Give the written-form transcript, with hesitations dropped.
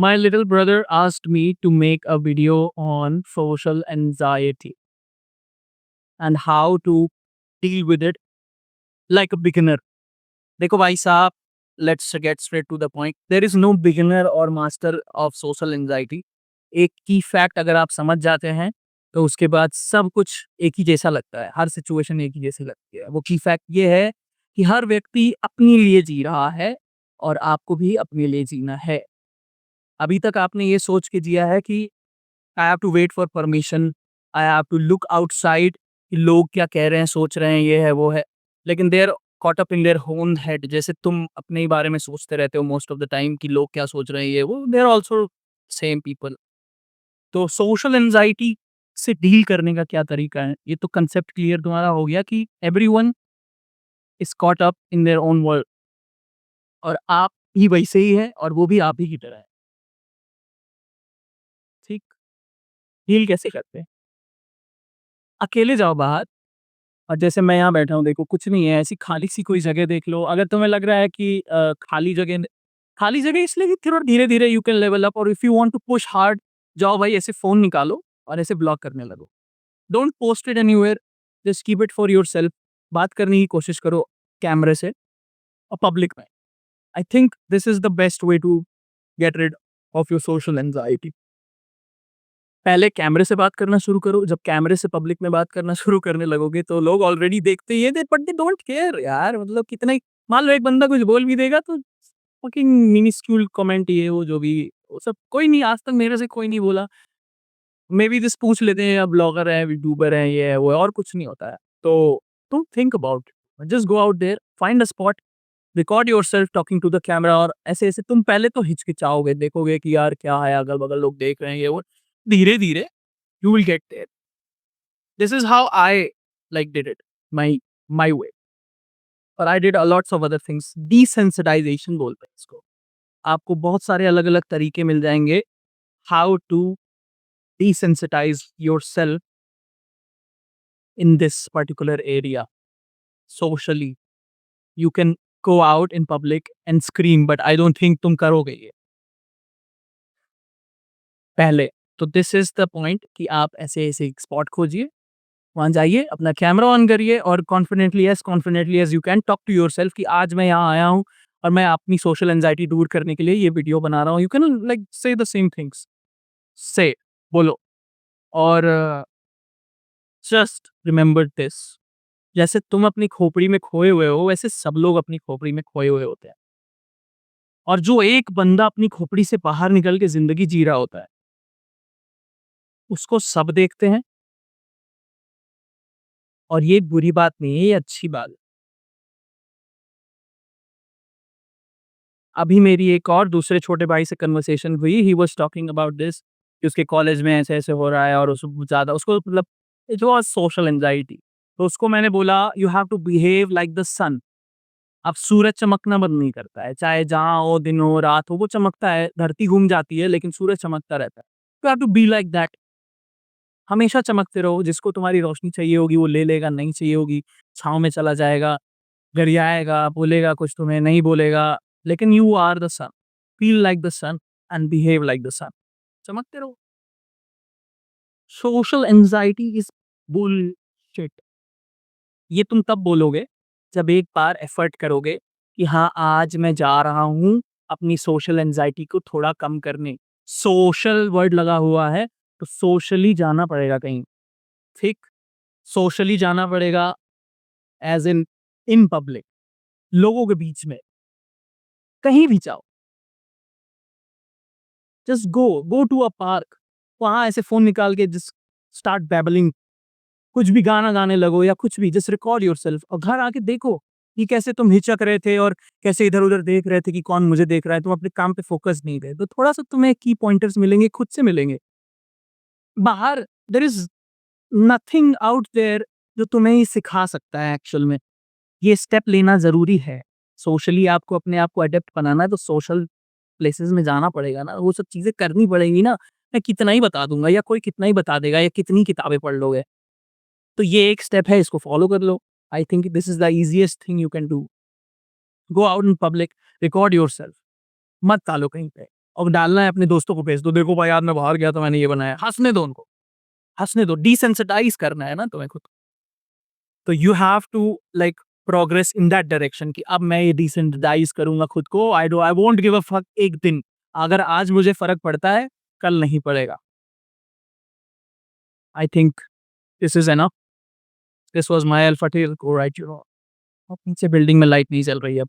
My little brother asked me to make a video on social anxiety and how to deal with it like a beginner. देखो भाई साहब, let's get straight to the point. There is no beginner और master of social anxiety. एक की fact अगर आप समझ जाते हैं तो उसके बाद सब कुछ एक ही जैसा लगता है. हर सिचुएशन एक ही जैसी लगती है. वो की फैक्ट ये है कि हर व्यक्ति अपने लिए जी रहा है और आपको भी अपने लिए जीना है. अभी तक आपने ये सोच के जिया है कि I have to wait for permission, I have to look outside कि लोग क्या कह रहे हैं, सोच रहे हैं, ये है, वो है. लेकिन they are caught up in their own head. जैसे तुम अपने ही बारे में सोचते रहते हो मोस्ट ऑफ द टाइम कि लोग क्या सोच रहे हैं, ये वो. They are also same people. तो सोशल एंजाइटी से डील करने का क्या तरीका है, ये तो कंसेप्ट क्लियर तुम्हारा हो गया कि everyone is cot up in their own world और आप भी वैसे ही है और वो भी आप ही की तरह है. ठीक. डील कैसे करते हैं? अकेले जाओ बाहर. और जैसे मैं यहाँ बैठा हूँ, देखो कुछ नहीं है, ऐसी खाली-सी कोई जगह देख लो. अगर तुम्हें लग रहा है कि खाली जगह इसलिए कि थोड़ा धीरे-धीरे यू कैन लेवल अप, और if you want to push hard, जाओ भाई ऐसे फ़ोन निकालो और ऐसे ब्लॉग करने लगो. Don't post it anywhere, just keep it for yourself. बात करने की कोशिश करो कैमरे से और पब्लिक में. I think this is the best way to get rid of your social anxiety. पहले कैमरे से बात करना शुरू करो. जब कैमरे से पब्लिक में बात करना शुरू करने लगोगे तो लोग ऑलरेडी देखते ही है, बट दे डोंट केयर यार. मतलब कितना ही मान लो एक बंदा कुछ बोल भी देगा तो फकिंग मिनिस्क्यूल कमेंट, ये वो जो भी, वो सब कोई नहीं. आज तक मेरे से कोई नहीं बोला. मे बी जस्ट पूछ लेते हैं, अब ब्लॉगर है, यूट्यूबर है, ये है, वो है, और कुछ नहीं होता है. तो don't think about it. Just go out there, find a spot, record yourself talking to the camera. और ऐसे-ऐसे तुम पहले तो हिचकिचाओगे, देखोगे कि यार क्या है, अगल-बगल लोग देख रहे हैं, ये वो. धीरे-धीरे you will get there. This is how I like did it, my way. और I did a lots of other things. Desensitization बोलते हैं इसको. आपको बहुत सारे अलग-अलग तरीके मिल जाएँगे how to desensitize yourself in this particular area socially. You can go out in public and scream, but I don't think तुम करोगे ये पहले. तो दिस इज़ द पॉइंट कि आप ऐसे-ऐसे एक स्पॉट खोजिए, वहाँ जाइए, अपना कैमरा ऑन करिए और confidently as you can talk to yourself कि आज मैं यहाँ आया हूँ और मैं अपनी सोशल एंग्जायटी दूर करने के लिए ये वीडियो बना रहा हूँ. यू कैन लाइक से द सेम थिंग्स. से बोलो. और जस्ट रिमेंबर दिस, जैसे तुम अपनी खोपड़ी में खोए हुए हो, वैसे सब लोग अपनी खोपड़ी में खोए हुए होते हैं. और जो एक बंदा अपनी खोपड़ी से बाहर निकल के ज़िंदगी जी रहा होता है, उसको सब देखते हैं. और ये बुरी बात नहीं है, ये अच्छी बात है. अभी मेरी एक और दूसरे छोटे भाई से कन्वर्सेशन हुई, he was talking about this कि उसके कॉलेज में ऐसे-ऐसे हो रहा है और उसको मतलब इट वाज़ सोशल एंग्जायटी. तो उसको मैंने बोला, you have to behave like the sun. अब सूरज चमकना बंद नहीं करता है, चाहे जहाँ हो, दिन हो, रात हो, वो चमकता है. धरती घूम जाती है लेकिन सूरज चमकता रहता है. You have to be like that. हमेशा चमकते रहो. जिसको तुम्हारी रोशनी चाहिए होगी वो ले लेगा, नहीं चाहिए होगी छाँव में चला जाएगा, गरियाएगा, बोलेगा कुछ तुम्हें, नहीं बोलेगा. लेकिन you are the sun. Feel like the sun and behave like the sun. चमकते रहो. Social anxiety is bullshit. ये तुम तब बोलोगे जब एक बार एफर्ट करोगे कि हाँ, आज मैं जा रहा हूँ अपनी सोशल एंग्जायटी को थोड़ा कम करने. सोशल वर्ड लगा हुआ है तो सोशली जाना पड़ेगा कहीं. ठीक? सोशली जाना पड़ेगा एज़ इन पब्लिक, लोगों के बीच में. कहीं भी जाओ. Just go to a park. वहाँ ऐसे फ़ोन निकाल के जस्ट स्टार्ट बैबलिंग. कुछ भी गाना गाने लगो या कुछ भी, जस्ट रिकॉर्ड योरसेल्फ और घर आके देखो कि कैसे तुम हिचक रहे थे और कैसे इधर-उधर देख रहे थे कि कौन मुझे देख रहा है. तुम अपने काम पे फ़ोकस नहीं रहे. तो थोड़ा-सा तुम्हें की पॉइंटर्स मिलेंगे, खुद से मिलेंगे. बाहर there is nothing out there जो तुम्हें ये सिखा सकता है एक्चुअल में. ये स्टेप लेना ज़रूरी है. सोशली आपको अपने आप को अडैप्ट बनाना है तो सोशल प्लेसेस में जाना पड़ेगा ना, वो सब चीज़ें करनी पड़ेंगी ना. मैं कितना ही बता दूँगा या कोई कितना ही बता देगा या कितनी किताबें पढ़ लोगे. तो ये एक स्टेप है, इसको फॉलो कर लो. I think this is the easiest thing you can do. Go out in public, record yourself. मत टालो कहीं पे. अब डालना है अपने दोस्तों को भेज दो, देखो भाई आज मैं बाहर गया तो मैंने ये बनाया, हँसने दो उनको, हँसने दो, डिसेंसिटाइज़ करना है ना तुम्हें खुद को। तो you have to like progress in that direction कि अब मैं ये डिसेंसिटाइज़ करूँगा खुद को, I won't give a fuck एक दिन। अगर आज मुझे फ़र्क पड़ता है, कल नहीं पड़ेगा। I think this is enough. This was my alpha tail go right your. अब पीछे बिल्डिंग में लाइट नहीं चल रही है अब।